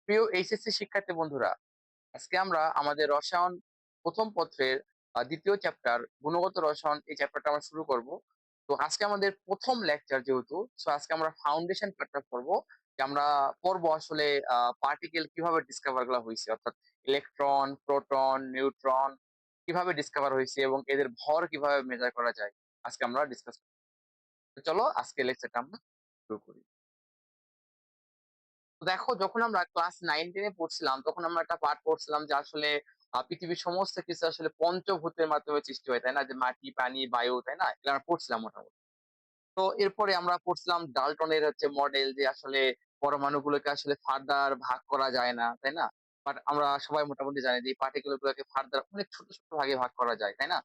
প্রিয় এইচএসসি শিক্ষার্থী বন্ধুরা, আজকে আমরা আমাদের রসায়ন প্রথম পত্রের দ্বিতীয় চ্যাপ্টার গুণগত রসায়ন এই চ্যাপ্টারটা আমরা শুরু করব। তো আজকে আমাদের প্রথম লেকচার যেহেতু, সো আজকে আমরা ফাউন্ডেশন পার্টটা পড়ব। যে আমরা পড়বো আসলে পার্টিকেল কিভাবে ডিসকভার গুলো হয়েছে, অর্থাৎ ইলেকট্রন, প্রোটন, নিউট্রন কিভাবে ডিসকভার হয়েছে এবং এদের ভর কিভাবে মেজার করা যায় আজকে আমরা ডিসকাস করব। তো চলো আজকে লেকচারটা আমরা শুরু করি। তো দেখো, যখন আমরা ক্লাস 9-10-এ পড়ছিলাম তখন আমরা একটা পাঠ পড়ছিলাম যে আসলে পৃথিবীর সমস্ত কিছু আসলে পঞ্চভূতের মাধ্যমে সৃষ্টি হয়, তাই না? যে মাটি, পানি, বায়ু, তাই না? এগুলো আমরা পড়ছিলাম মোটামুটি। তো এরপরে আমরা পড়ছিলাম ডাল্টনের হচ্ছে মডেল, যে আসলে পরমাণুগুলোকে আসলে ফার্দার ভাগ করা যায় না, তাই না? বাট আমরা সবাই মোটামুটি জানি যে এই পার্টিকেল গুলোকে ফার্দার অনেক ছোট ছোট ভাগে ভাগ করা যায়, তাই না?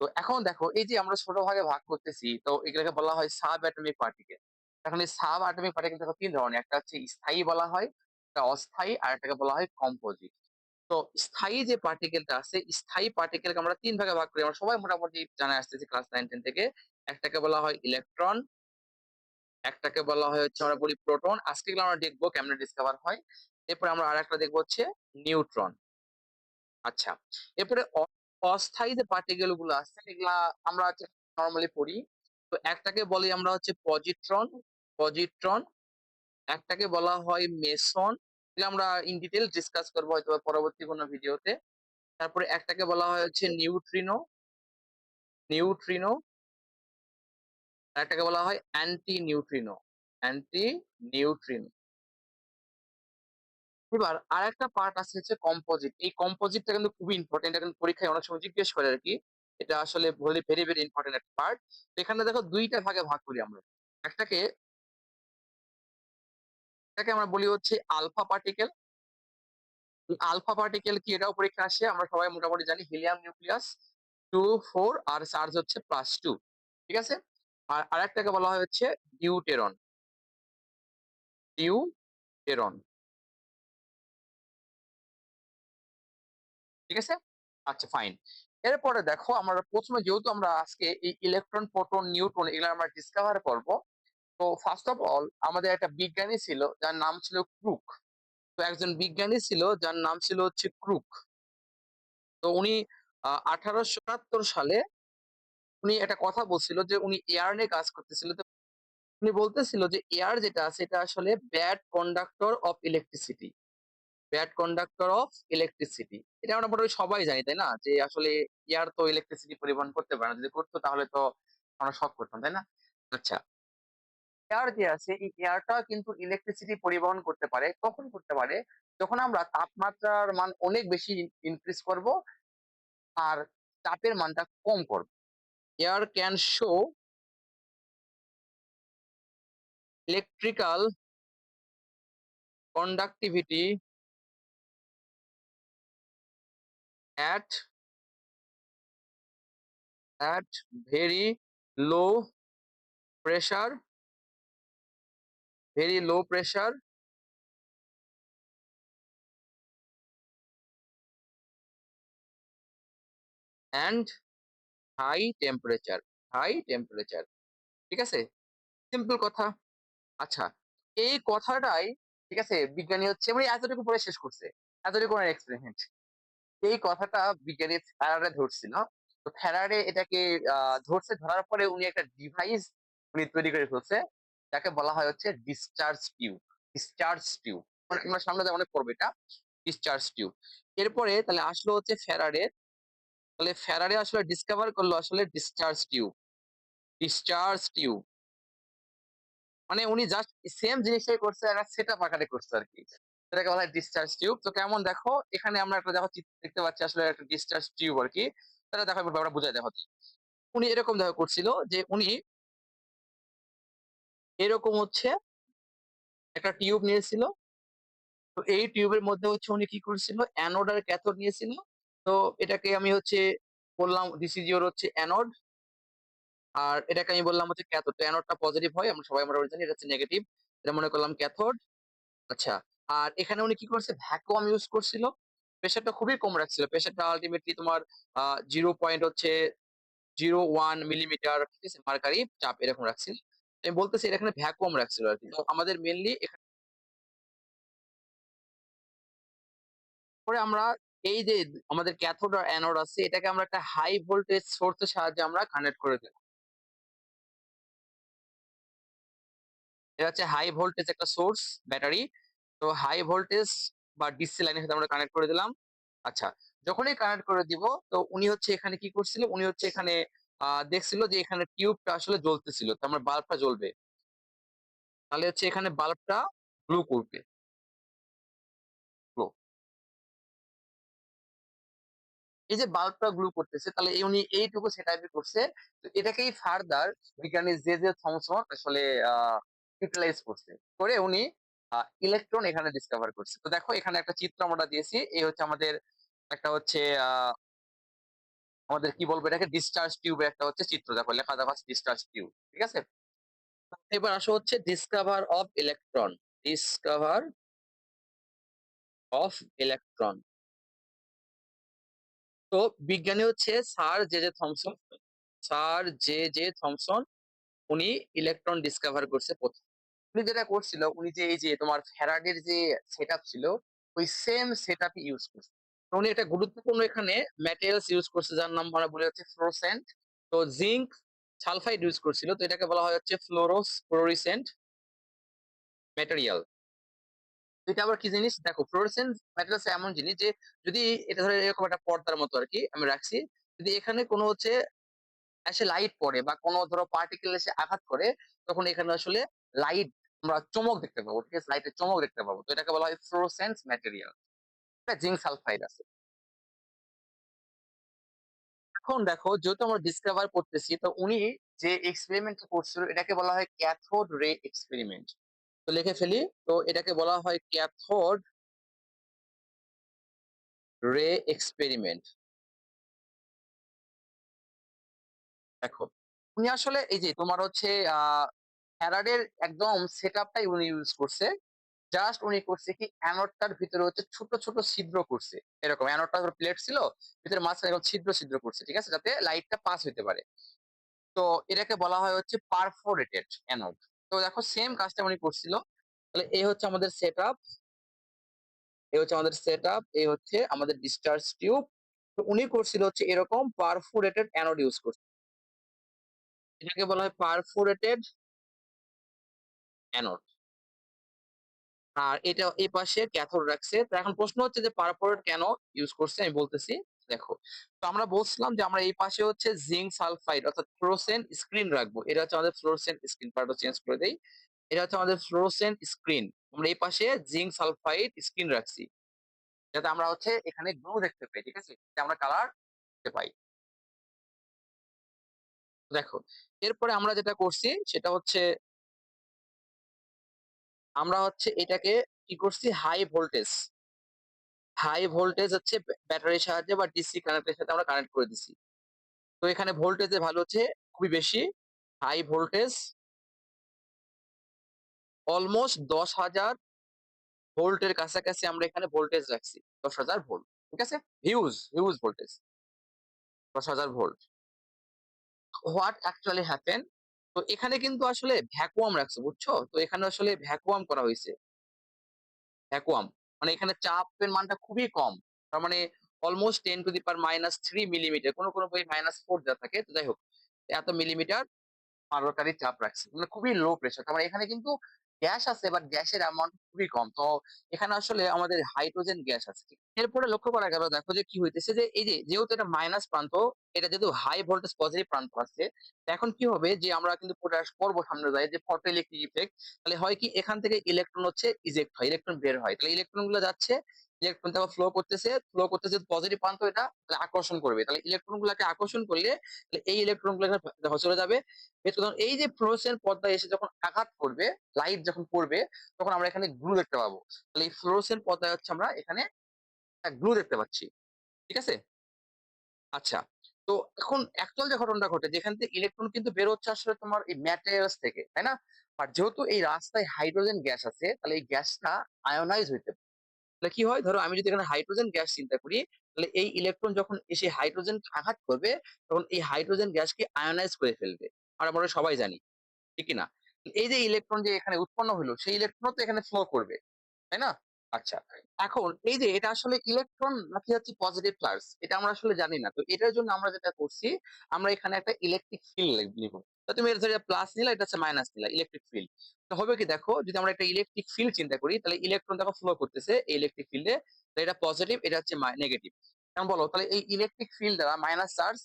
তো এখন দেখো, এই যে আমরা ছোট ভাগে ভাগ করতেছি, তো এগুলোকে বলা হয় সাব অ্যাটমিক পার্টিকেল। এখন এই সাব অ্যাটমিক পার্টিকেল দেখো তিন ধরনের, একটা হচ্ছে স্থায়ী বলা হয়, একটা অস্থায়ী, আর একটাকে বলা হয় কম্পোজিট। তো স্থায়ী যে পার্টিকেলটা আছে, স্থায়ী পার্টিকেলকে আমরা তিন ভাগে ভাগ করি, আমরা সবাই মোটামুটি জানা আসতেছি ক্লাস 9-10 থেকে। একটাকে বলা হয় ইলেকট্রন, একটাকে বলা হয় হচ্ছে আমরা বলি প্রোটন, আজকে এগুলো আমরা দেখবো কেমনে ডিসকভার হয়। এরপরে আমরা আরেকটা দেখবো হচ্ছে নিউট্রন। আচ্ছা, এরপরে অস্থায়ী যে পার্টিকেল গুলো আছে এগুলা আমরা নর্মালি পড়ি। তো একটাকে বলি আমরা হচ্ছে পজিট্রন, পজিট্রন, একটাকে বলা হয় মেসন, এগুলো আমরা ইন ডিটেল ডিসকাস করবো হয়তো বা পরবর্তী কোনো ভিডিওতে। তারপরে একটাকে বলা হয় হচ্ছে নিউট্রিনো, নিউট্রিনো, আর একটাকে বলা হয় অ্যান্টি নিউট্রিনো, অ্যান্টি নিউট্রিনো। এবার আরেকটা পার্ট আছে হচ্ছে কম্পোজিট। এই কম্পোজিটটা কিন্তু খুবই ইম্পর্টেন্ট, এটা কিন্তু পরীক্ষায় অনেক সময় জিজ্ঞেস করে আর কি। এটা আসলে ভেরি ভেরি ইম্পর্টেন্ট একটা পার্ট। এখানে দেখো দুইটা ভাগে ভাগ করি আমরা। একটাকে এটাকে আমরা বলি হচ্ছে আলফা পার্টিকেল। আলফা পার্টিকেল কি, এটাও পরীক্ষা আসে, আমরা সবাই মোটামুটি জানি হিলিয়াম নিউক্লিয়াস 2 4 আর চার্জ হচ্ছে +2, ঠিক আছে? আর আরেকটাকে বলা হয় হচ্ছে ডিউটেরন, ডিউটেরন, ঠিক আছে? আচ্ছা, ফাইন। এরপরে দেখো, আমরা প্রথমে যেহেতু আমরা আজকে এই ইলেকট্রন, প্রোটন, নিউট্রন এগুলো আমরা ডিসকভার করব। তো ফার্স্ট অফ অল আমাদের একটা বিজ্ঞানী ছিল যার নাম ছিল ক্রুক। তো একজন বিজ্ঞানী ছিল যার নাম ছিল হচ্ছে ক্রুক। তো উনি 1877 সালে উনি একটা কথা বলছিল যে উনি এয়ার নিয়ে কাজ করতেছিল। তো উনি বলতেছিল যে এয়ার যেটা আছে এটা আসলে bad conductor of electricity, bad conductor of electricity. এটা আমরা মোটামুটি সবাই জানি, তাই না? যে আসলে এয়ার তো ইলেকট্রিসিটি পরিবহন করতে পারে না, যদি করতো তাহলে তো আমরা শক করতাম, তাই না? আচ্ছা, এয়ার যে আছে এই এয়ারটা কিন্তু ইলেকট্রিসিটি পরিবহন করতে পারে। কখন করতে পারে? যখন আমরা তাপমাত্রার মান অনেক বেশি ইনক্রিজ করব আর চাপের মানটা কম করব। Air can show electrical conductivity at at very low pressure, very low pressure and high temperature, high temperature, ঠিক আছে? সিম্পল কথা। আচ্ছা, এই কথাটাই, ঠিক আছে, বিজ্ঞানী হচ্ছে মানে এতটুকু পরে শেষ করছে, এতটুকু এক্সপেরিমেন্ট। এই কথাটা বিজ্ঞানী ফ্যারাডে ধরছিল। তো ফ্যারাডে এটাকে ধরছে, ধরার পরে উনি একটা ডিভাইস উনি তৈরি করে ফেলছে, যাকে বলা হয় হচ্ছে ডিসচার্জ টিউব, ডিসচার্জ টিউব। মানে আমরা সামনে অনেক পড়বো এটা, ডিসচার্জ টিউব। এরপরে তাহলে আসলো হচ্ছে ফ্যারাডে। তাহলে ফ্যারাডে আসলে ডিসকভার করলো আসলে ডিসচার্জ টিউব, ডিসচার্জ টিউব। মানে উনি জাস্ট সেম জিনিসটাই করছে, একটা সেটআপ আকারে করছে আর কি। এটাকে বলা হয় ডিসচার্জ টিউব। তো কেমন দেখো, এখানে আমরা একটা দেখো চিত্র দেখতে পাচ্ছি, আসলে একটা ডিসচার্জ টিউব আর কি। তাহলে দেখো এবার ব্যাপারটা বুঝাই দেখো। উনি এরকম দেখো করছিল যে উনি এরকম হচ্ছে একটা টিউব নিয়েছিল। তো এই টিউবের মধ্যে হচ্ছে উনি কি করছিল, অ্যানোড আর ক্যাথোড নিয়েছিল। তো এটাকে আমি হচ্ছে বললাম দিস ইজ ইওর হচ্ছে অ্যানোড, আর এটাকে আমি বললাম হচ্ছে ক্যাথোড। তো অ্যানোডটা পজিটিভ হয়, আমরা সবাই মোটামুটি জানি, এটা হচ্ছে নেগেটিভ। এটা মনে করলাম ক্যাথোড। আচ্ছা, আর এখানে উনি কি করছে, ভ্যাকুয়াম ইউজ করছিল। প্রেসারটা খুবই কম রাখছিল, প্রেসারটা আলটিমেটলি তোমার 0 পয়েন্ট হচ্ছে 0.1 মিলিমিটার, ঠিক আছে, মার্কারি চাপ এরকম রাখছিল। আমি বলতেছি এটা এখানে ভ্যাকুয়াম রাখছিল আর কি। তো আমাদের মেনলি পরে আমরা এই যে আমাদের ক্যাথোড আর অ্যানোড আছে এটাকে আমরা একটা হাই ভোল্টেজ সোর্স এর সাহায্যে আমরা কানেক্ট করে দেব। এটা হচ্ছে হাই ভোল্টেজ একটা সোর্স, ব্যাটারি। তো হাই ভোল্টেজ বা ডিসি লাইনের সাথে আমরা কানেক্ট করে দিলাম। আচ্ছা, যখনই কানেক্ট করে দিব তো উনি হচ্ছে এখানে কি করছিল, উনি হচ্ছে এখানে দেখছিল যে এখানে টিউবটা আসলে জ্বলতেছিল, তো আমার বাল্বটা জ্বলবে, তাহলে হচ্ছে এখানে বাল্বটা গ্লো করবে। গ্লো, এই যে বাল্বটা গ্লো করতেছে তাহলে উনি এইটুকু সেটাইপই করছে। তো এটাকেই ফার্দার বিজ্ঞানী জে জে থমসন আসলে ইউটিলাইজ করছে, করে উনি ইলেকট্রন এখানে ডিসকভার করছে। তো দেখো এখানে একটা চিত্র আমরা দিয়েছি, এই হচ্ছে আমাদের একটা হচ্ছে আহ আমাদের কি বলবো এটাকে, ডিসচার্জ টিউবের একটা হচ্ছে চিত্র, দেখো লেখা দেখো ডিসচার্জ টিউব, ঠিক আছে। এবার আসো হচ্ছে discover of electron. Discover of electron. তো বিজ্ঞানী হচ্ছে sir J J Thomson. Sir J J Thomson উনি ইলেকট্রন ডিসকভার করছে প্রথম। উনি যেটা করছিল, উনি যে এই যে তোমার ফ্যারাডের যে সেটআপ ছিল ওই সেম সেটআপই ইউজ করছে। তো উনি একটা গুরুত্বপূর্ণ এখানে ম্যাটেরিয়ালস ইউজ করছে যার নাম আমরা বলে হচ্ছে ফ্লোরোসেন্ট। তো জিঙ্ক সালফাইড ইউজ করছিল, তো এটাকে বলা হয় হচ্ছে ফ্লোরোসেন্ট ম্যাটেরিয়াল। এটা আবার কি জিনিস দেখো, ফ্লোরোসেন্ট ম্যাটেরিয়ালস এমন জিনিস যে যদি এটা ধরে এরকম একটা পর্দার মতো আর কি আমি রাখছি, যদি এখানে কোনো হচ্ছে এসে লাইট পড়ে বা কোনো ধরো পার্টিকেল এসে আঘাত করে, তখন এখানে আসলে লাইট আমরা চমক দেখতে পাবো, ঠিক আছে, লাইটের চমক দেখতে পাবো। তো এটাকে বলা হয় ফ্লোরোসেন্স ম্যাটেরিয়াল। এটা জিঙ্ক সালফাইড আছে। এখন দেখো যেহেতু আমরা ডিসকভার করতেছি, তো উনি যে এক্সপেরিমেন্ট করছিল এটাকে বলা হয় ক্যাথোড রে এক্সপেরিমেন্ট। তো লিখে ফেলি, তো এটাকে বলা হয় ক্যাথোড রে এক্সপেরিমেন্ট। দেখো উনি আসলে এই যে তোমার হচ্ছে আহ ফ্যারাডের একদম সেটআপটাই উনি ইউজ করছে। জাস্ট উনি করছে কি অ্যানোডটার ভিতরে হচ্ছে ছোট ছোট ছিদ্র করছে, এরকম অ্যানোডটা প্লেট ছিল, ভিতরে মাঝখানে এরকম ছিদ্র ছিদ্র করছে, ঠিক আছে, যাতে লাইটটা পাস হইতে পারে। তো এটাকে বলা হয় হচ্ছে পারফোরেটেড অ্যানোড। তো দেখো সেম কাজটা উনি করছিল। তাহলে এই হচ্ছে আমাদের সেট আপ, এই হচ্ছে আমাদের সেট আপ, এই হচ্ছে আমাদের ডিসচার্জ টিউব। তো উনি করছিল হচ্ছে এরকম পারফোরেটেড অ্যানোড ইউজ করছে, এটাকে বলা হয় পারফোরেটেড অ্যানোড। আর এটা এই পাশে ক্যাথোড রাখছে। তো এখন প্রশ্ন হচ্ছে যে পারফোরেট কেন ইউজ করছে, আমি বলতেছি। দেখো, তো আমরা বলছিলাম যে আমরা এই পাশে হচ্ছে জিঙ্ক সালফাইড অর্থাৎ ফ্লোরোসেন্ট স্ক্রিন রাখবো, এটা হচ্ছে আমাদের ফ্লোরোসেন্ট স্ক্রিন, পার্টটা চেঞ্জ করে দেই। এটা হচ্ছে আমাদের ফ্লোরোসেন্ট স্ক্রিন, আমরা এই পাশে জিঙ্ক সালফাইড স্ক্রিন রাখছি, যাতে আমরা হচ্ছে এখানে গ্লো দেখতে পাই, ঠিক আছে, যাতে আমরা কালার দেখতে পাই। দেখো এরপরে আমরা যেটা করছি সেটা হচ্ছে আমরা হচ্ছে এটাকে কি করছি, হাই ভোল্টেজ হচ্ছে ব্যাটারির সাহায্যে বা ডিসি কানেক্টের সাথে আমরা কানেক্ট করে দিছি। তো এখানে ভোল্টেজের ভ্যালু হচ্ছে খুবই বেশি, হাই ভোল্টেজ, অলমোস্ট 10,000 ভোল্টের কাছাকাছি আমরা এখানে ভোল্টেজ রাখছি, 10,000 ভোল্ট, ঠিক আছে, huge huge voltage, 10,000 volt. What actually happen, তো এখানে কিন্তু আসলে ভ্যাকুয়াম রাখছে, বুঝছো, তো এখানে আসলে ভ্যাকুয়াম করা হয়েছে, ভ্যাকুয়াম মানে এখানে চাপের মানটা খুবই কম, তার মানে অলমোস্ট 10⁻³ মিলিমিটার, কোনো কোনো বই -4 দেওয়া থাকে, তো যাই হোক এত মিলিমিটার পারকারি চাপ রাখছে, মানে খুবই লো প্রেশার। তার মানে এখানে কিন্তু গ্যাস আছে বাট গ্যাসের অ্যামাউন্ট খুবই কম। তো এখানে আসলে আমাদের হাইড্রোজেন গ্যাস আছে। এরপরে লক্ষ্য করা গেল, দেখো যে কি হইতেছে, যে এই যে যেহেতু এটা মাইনাস প্রান্ত, এটা যেহেতু হাই ভোল্টেজ পজিটিভ প্রান্ত আছে, তো এখন কি হবে যে আমরা কিন্তু প্রকাশ করবো সামনে যায় যে ফটো ইলেকট্রিক ইফেক্ট। তাহলে হয় কি এখান থেকে ইলেকট্রন হচ্ছে ইজেক্ট হয়, ইলেকট্রন বের হয়, তাহলে ইলেকট্রন গুলো যাচ্ছে, ইলেকট্রন তারপর ফ্লো করতেছে পজিটিভ প্রান্ত, এটা তাহলে আকর্ষণ করবে, তাহলে ইলেকট্রন গুলাকে আকর্ষণ করলে তাহলে এই ইলেকট্রন গুলো দেখো চলে যাবে। সুতরাং এই যে ফ্লোরোসেন্ট পর্দায় এসে যখন আঘাত করবে, লাইট যখন পড়বে, তখন আমরা এখানে গ্লু দেখতে পাবো। তাহলে এই ফ্লোরোসেন্ট পর্দায় হচ্ছে আমরা এখানে গ্লু দেখতে পাচ্ছি, ঠিক আছে। আচ্ছা, তো এখন অ্যাকচুয়াল যে ঘটনাটা ঘটে, যেখান থেকে ইলেকট্রন কিন্তু বের হচ্ছে আসলে তোমার এই ম্যাটেরিয়ালস থেকে, তাই না। আর যেহেতু এই রাস্তায় হাইড্রোজেন গ্যাস আছে, তাহলে এই গ্যাসটা আয়োনাইজ হইতে পারে। তাহলে কি হয়, ধরো আমি যদি এখানে হাইড্রোজেন গ্যাস চিন্তা করি, তাহলে এই ইলেকট্রন যখন এসে হাইড্রোজেন আঘাত করবে, তখন এই হাইড্রোজেন গ্যাসকে আয়োনাইজ করে ফেলবে। আমরা সবাই জানি, ঠিক কি না। এই যে ইলেকট্রন যে এখানে উৎপন্ন হলো, সেই ইলেকট্রন তো এখানে ফ্লো করবে, তাই না। আচ্ছা। এখন এই যে এটা আসলে ইলেকট্রন নাকি হচ্ছে পজিটিভ চার্জ এটা আমরা আসলে জানি না। তো এটার জন্য আমরা যেটা করছি, আমরা এখানে একটা ইলেকট্রিক ফিল্ড নিব। তো তুমি এটা ধরো প্লাস নিলা, এটা হচ্ছে মাইনাস নিলা, ইলেকট্রিক ফিল্ড। তো হবে কি দেখো, যদি আমরা একটা ইলেকট্রিক ফিল্ড চিন্তা করি, তাহলে ইলেকট্রন দেখো ফ্লো করতেছে এই ইলেকট্রিক ফিল্ডে। তো এটা পজিটিভ, এটা হচ্ছে নেগেটিভ। এখন বলো তাহলে এই ইলেকট্রিক ফিল্ড দ্বারা মাইনাস চার্জ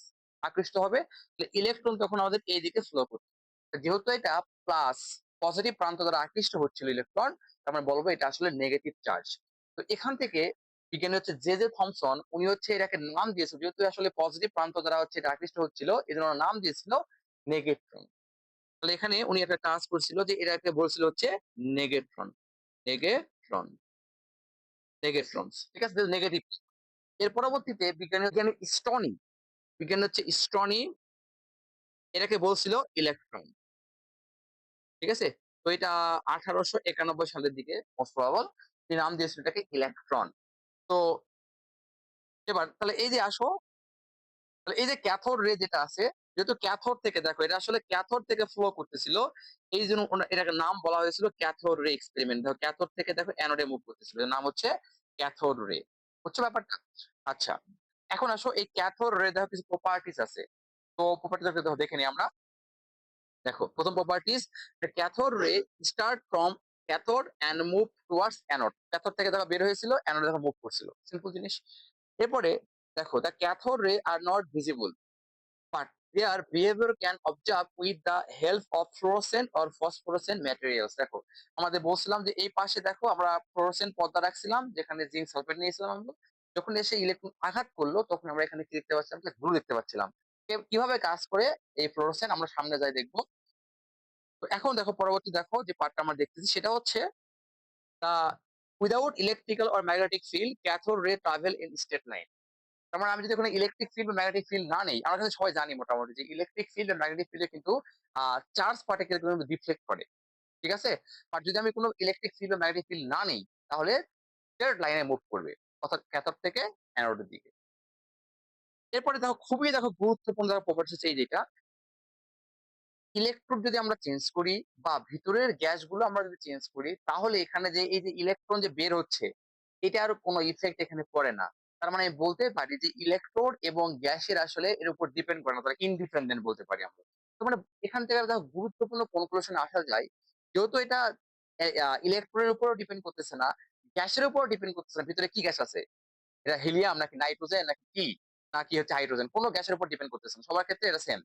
আকৃষ্ট হবে, তাহলে ইলেকট্রন তখন আমাদের এই দিকে ফ্লো করবে। তো যেহেতু এটা প্লাস, পজিটিভ প্রান্ত দ্বারা আকৃষ্ট হচ্ছিল ইলেকট্রন, আমরা বলবো এটা আসলে নেগেটিভ চার্জ। তো এখান থেকে বিজ্ঞানী হচ্ছে জে থমসন, উনি হচ্ছে এটাকে নাম দিয়েছে, যেহেতু আসলে পজিটিভ প্রান্ত দ্বারা হচ্ছে এটা আকৃষ্ট হচ্ছিল, এই জন্য ওনার নাম দিয়েছিল নেগেট্রন। তাহলে এখানে উনি একটা কাজ করছিল যে এটাকে বলছিল হচ্ছে নেগেট্রন, নেগেট্রন, নেগেট্রনস, ঠিক আছে, নেগেটিভ। এর পরবর্তীতে বিজ্ঞানী বিজ্ঞানী স্টনি, বিজ্ঞানী হচ্ছে স্টনি, এটাকে বলছিল ইলেকট্রন, ঠিক আছে। তো এটা 1891 সালের দিকে মোস্ট প্রবাবল তিনি নাম দিয়েছিল এটাকে ইলেকট্রন। তো এবার তাহলে এই যে আসো, তাহলে এই যে ক্যাথোড রে যেটা আছে, যেহেতু ক্যাথোড থেকে দেখো এটা আসলে ক্যাথোড থেকে ফ্লো করতেছিল, এই জন্য এটাকে নাম বলা হয়েছিল ক্যাথোড রে এক্সপেরিমেন্ট। দেখো ক্যাথোড থেকে দেখো অ্যানোডে মুভ করতেছিল, এর নাম হচ্ছে ক্যাথোড রে, হচ্ছে ব্যাপারটা। আচ্ছা, এখন আসো এই ক্যাথোড রে দেখো কিছু প্রপার্টিস আছে। তো প্রপার্টিস দেখো দেখে নিই আমরা। দেখো প্রথম properties, cathode ray start from cathode end move towards anode. Cathode থেকে দেখো বের হয়েছিল, অ্যানোডে দেখো মুভ করছিল, সিম্পল জিনিস। এরপরে দেখো the cathode ray are not visible, but their behavior can observe with the help of fluorescent or phosphorescent materials। দেখো আমাদের বলছিলাম যে এই পাশে দেখো আমরা ফ্লোরোসেন্ট পর্দা রাখছিলাম, যেখানে জিঙ্ক সালফেট নিয়েছিলাম আমরা। যখন এসে ইলেকট্রন আঘাত করলো, তখন আমরা এখানে কি দেখতে পাচ্ছিলাম, গ্লু দেখতে পাচ্ছিলাম। কিভাবে কাজ করে এই ফ্লোরোসেন্ট আমরা সামনে যাই দেখবো। তো এখন দেখো পরবর্তী দেখো যে পার্টটা আমরা দেখতেছি, সেটা হচ্ছে the without electrical or magnetic field cathode ray travel in straight line. তার মানে আমি যদি কোনো ইলেকট্রিক ফিল্ড বা ম্যাগনেটিক ফিল্ড না নেই, আমরা কিন্তু সবাই জানি মোটামুটি যে ইলেকট্রিক ফিল্ড আর ম্যাগনেটিক ফিল্ডে কিন্তু চার্জ পার্টিকেল কিন্তু ডিফ্লেক্ট করে, ঠিক আছে। বাট যদি আমি কোনো ইলেকট্রিক ফিল্ড বা ম্যাগনেটিক ফিল্ড না নেই, তাহলে স্ট্রেট লাইনে মুভ করবে, অর্থাৎ ক্যাথোড থেকে অ্যানোডের দিকে। এরপরে দেখো খুবই দেখো গুরুত্বপূর্ণ দেখো প্রপার্টি হচ্ছে এই যেটা, ইলেকট্রন যদি আমরা চেঞ্জ করি বা ভিতরের গ্যাসগুলো আমরা যদি চেঞ্জ করি, তাহলে এখানে যে এই যে ইলেকট্রন যে বের হচ্ছে, এটা আর কোনো ইফেক্ট এখানে পড়ে না। তার মানে আমি বলতে পারি যে ইলেকট্রন এবং গ্যাসের আসলে এর উপর ডিপেন্ড করে না, তারা ইন্ডিপেন্ডেন্ট বলতে পারি আমরা। তো মানে এখান থেকে দেখো গুরুত্বপূর্ণ কনক্লুশনে আসা যায়, যেহেতু এটা ইলেকট্রনের উপরও ডিপেন্ড করতেছে না, গ্যাসের উপরও ডিপেন্ড করতেছে না, ভিতরে কি গ্যাস আছে, এটা হিলিয়াম নাকি নাইট্রোজেন নাকি কি, নাকি হচ্ছে হাইড্রোজেন, কোনো গ্যাসের উপর ডিপেন্ড করতেছে না, সবার ক্ষেত্রে এটা সেম।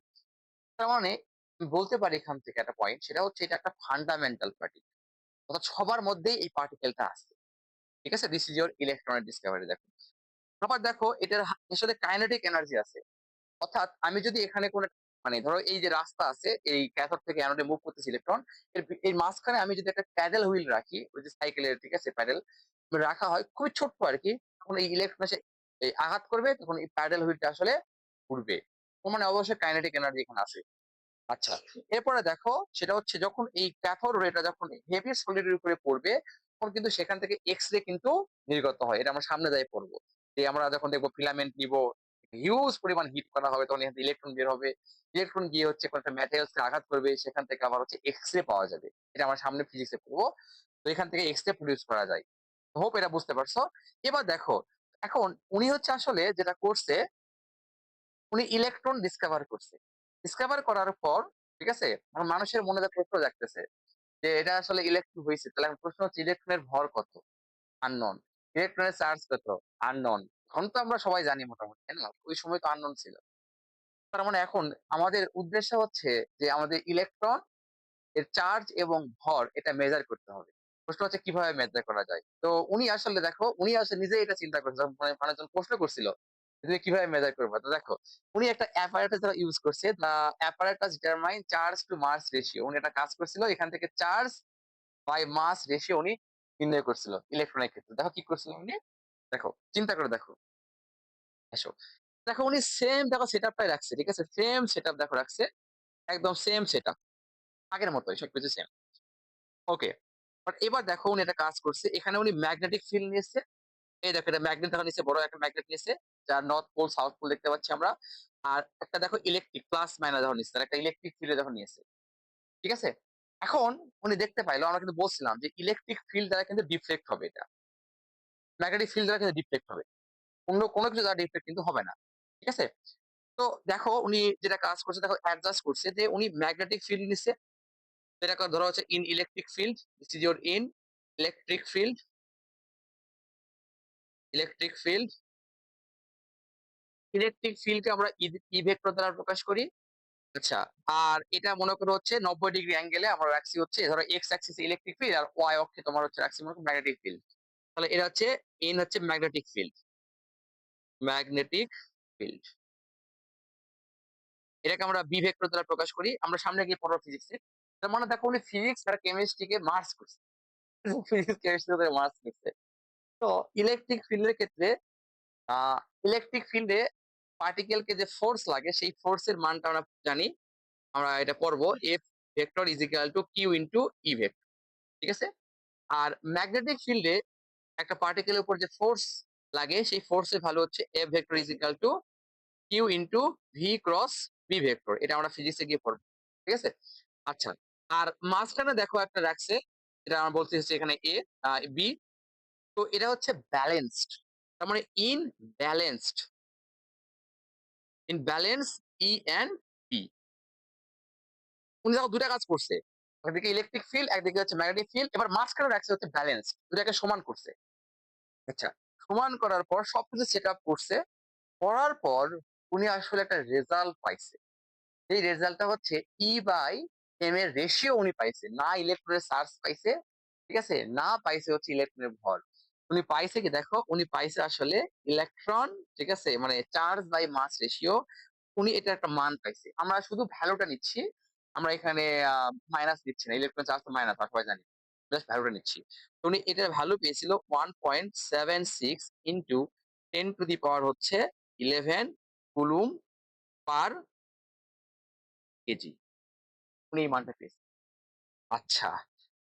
তার মানে আমি বলতে পারি এখান থেকে একটা পয়েন্ট, সেটা হচ্ছে এটা একটা ফান্ডামেন্টাল পার্টিকেল, অর্থাৎ সবার মধ্যেই এই পার্টিকেলটা আছে, ঠিক আছে। This is your electronic Discovery. দেখো আবার দেখো এটার আসলে কাইনেটিক এনার্জি আছে, অর্থাৎ আমি যদি এখানে কোন মানে ধরো এই যে রাস্তা আছে, এই ক্যাথোড থেকে অ্যানোডে মুভ করতেছে ইলেকট্রন, এই মাঝখানে আমি যদি একটা প্যাডেল হুইল রাখি, ওই যে সাইকেলের, ঠিক আছে, প্যাডেল রাখা হয় খুবই ছোট্ট আর কি, তখন এই ইলেকট্রন এসে এই আঘাত করবে, তখন এই প্যাডেল হুইলটা আসলে ঘুরবে। তো মানে অবশ্যই কাইনেটিক এনার্জি এখানে আছে। আচ্ছা, এরপরে দেখো সেটা হচ্ছে যখন এই ক্যাথোড রেটা যখন হেভি সলিডের উপরে পড়বে, তখন কিন্তু সেখান থেকে এক্স রে কিন্তু নির্গত হয়, এটা আমরা সামনে যাই পড়বো। যে আমরা যখন দেখবো ফিলামেন্ট নিব, হিউজ পরিমাণ হিট করা হবে, তখন এখান থেকে ইলেকট্রন বের হবে, ইলেকট্রন গিয়ে হচ্ছে কোনো একটা ম্যাটেরিয়ালস আঘাত করবে, সেখান থেকে আবার হচ্ছে এক্স রে পাওয়া যাবে, এটা আমরা সামনে ফিজিক্সে পড়বো। তো এখান থেকে এক্স রে প্রডিউস করা যায়। হোপ এটা বুঝতে পারছো। এবার দেখো, এখন উনি হচ্ছে আসলে যেটা করছে, উনি ইলেকট্রন ডিসকভার করছে। ডিসকভার করার পর, ঠিক আছে, এখন মানুষের মনে একটা প্রশ্ন জাগতেছে যে এটা আসলে ইলেকট্রন হয়েছে, তাহলে এখন প্রশ্ন হচ্ছে ইলেকট্রনের ভর কত, আননোন, ইলেকট্রনের চার্জ কত, আননোন। এখন তো আমরা সবাই জানি মোটামুটি, তাই না, ওই সময় তো আননোন ছিল। তার মানে এখন আমাদের উদ্দেশ্য হচ্ছে যে আমাদের ইলেকট্রন এর চার্জ এবং ভর এটা মেজার করতে হবে। প্রশ্ন হচ্ছে কিভাবে মেজার করা যায়। তো উনি আসলে দেখো, উনি আসলে নিজে এটা চিন্তা করছে, যখন মানে মানুষজন প্রশ্ন করছিল তুমি কিভাবে মেজার করবে, তো দেখো উনি একটা অ্যাপারেটাস ইউজ করছে, দা অ্যাপারেটাস ডিটারমাইন চার্জ টু মাস রেশিও। উনি একটা কাজ করছিল, এখান থেকে চার্জ বাই মাস রেশিও উনি নির্ণয় করছিল ইলেকট্রনের ক্ষেত্রে। দেখো কি করছিল উনি, দেখো চিন্তা করে দেখো, আসো দেখো উনি সেম দেখো সেটআপটাই রাখছে, ঠিক আছে, সেম সেটআপ দেখো রাখছে, একদম সেম সেটআপ, আগের মতোই সবকিছু সেম। ওকে, বাট এবার দেখো উনি একটা কাজ করছে, এখানে উনি ম্যাগনেটিক ফিল্ড নিয়েছে। এই দেখো এটা ম্যাগনেট দেখো নিচে বড় একটা ম্যাগনেট নিয়েছে, যার নর্থ পোল সাউথ পোল দেখতে পাচ্ছি আমরা। আর একটা দেখো ইলেকট্রিক প্লাস মাইনাস যখন নিচ্ছে, একটা ইলেকট্রিক ফিল্ড যখন নিয়েছে, ঠিক আছে। এখন উনি দেখতে পাইলো, আমরা কিন্তু বলছিলাম যে ইলেকট্রিক ফিল্ড দ্বারা কিন্তু ডিফ্লেক্ট হবে এটা, ম্যাগনেটিক ফিল্ড দ্বারা কিন্তু ডিফ্লেক্ট হবে। অন্য কোনো কিছু দ্বারা ডিফ্লেক্ট কিন্তু হবে না। ঠিক আছে? তো দেখো উনি যেটা কাজ করছে দেখো অ্যাডজাস্ট করছে যে উনি ম্যাগনেটিক ফিল্ড নিচ্ছে। যেটা ধরা হচ্ছে in electric field, this is your in electric field, electric field, electric ফিল্ডকে আমরা ই ভেক্টর দ্বারা প্রকাশ করি। আচ্ছা, আর এটা মনে করো হচ্ছে ৯০ ডিগ্রি অ্যাঙ্গেলে আমরা রাখছি হচ্ছে ধরো এক্স অ্যাক্সিস ইলেকট্রিক ফিল্ড আর ওয়াই অক্ষে তোমার হচ্ছে রাখছি মনে করো ম্যাগনেটিক ফিল্ড। তাহলে এটা হচ্ছে ইন হচ্ছে ম্যাগনেটিক ফিল্ড, ম্যাগনেটিক ফিল্ড। এটাকে আমরা বি ভেক্টর দ্বারা প্রকাশ করি। আমরা সামনে গিয়ে পড়বো ফিজিক্সে। তার মানে দেখো উনি ফিজিক্স আর কেমিস্ট্রিকে মার্জ করছে। ফিজিক্স কেমিস্ট্রি করে মার্জ করছে। তো ইলেকট্রিক ফিল্ডের ক্ষেত্রে আ ইলেকট্রিক ফিল্ডে পার্টিকেলকে যে ফোর্স লাগে সেই ফোর্স এর মানটা আমরা জানি। আমরা এটা পড়বো F vector is equal to q into e vector. ঠিক আছে? আর ম্যাগনেটিক ফিল্ডে একটা পার্টিকেলের উপর যে ফোর্স লাগে সেই ফোর্স এর ভ্যালু হচ্ছে F vector is equal to q into v cross b vector. এটা আমরা ফিজিক্সে গিয়ে পড়বো। ঠিক আছে? আচ্ছা। আর মাঝখানে দেখো একটা রাখছে। এটা আমরা বলতে চাচ্ছি এখানে A বি। তো এটা হচ্ছে ব্যালেন্সড। তার মানে in balanced. In balance E and P. উনি দেখো ২ টা কাজ করছে। একদিকে ইলেকট্রিক ফিল্ড, একদিকে হচ্ছে ম্যাগনেটিক ফিল্ড। এবার মাঝখানে রাখছে হচ্ছে ব্যালেন্স। ২ টাকে সমান করছে। আচ্ছা। সমান করার পর সবকিছু সেটআপ করছে। করার পর উনি আসলে একটা রেজাল্ট পাইছে। এই রেজাল্টটা হচ্ছে ই বাই এম এর রেশিও উনি পাইছে। না ইলেকট্রনের চার্জ পাইছে, ঠিক আছে? না পাইছে হচ্ছে ইলেকট্রনের ভর। উনি পাইছে কি দেখো, উনি পাইছে আসলে ইলেকট্রন, ঠিক আছে? মানে চার্জ বাই মাস রেশিও উনি এটার একটা মান পাইছে। আমরা শুধু ভ্যালুটা নিচ্ছি। আমরা এখানে মাইনাস দিচ্ছি না। ইলেকট্রন চার্জ তো মাইনাস আমরা সবাই জানি। জাস্ট ভ্যালুটা নিচ্ছি। তো উনি এটার ভ্যালু পেয়েছিল 1.76 ইনটু 10 টু দি পাওয়ার হচ্ছে 11 কুলুম পার কেজি। উনি এই মানটা পেয়েছে। আচ্ছা।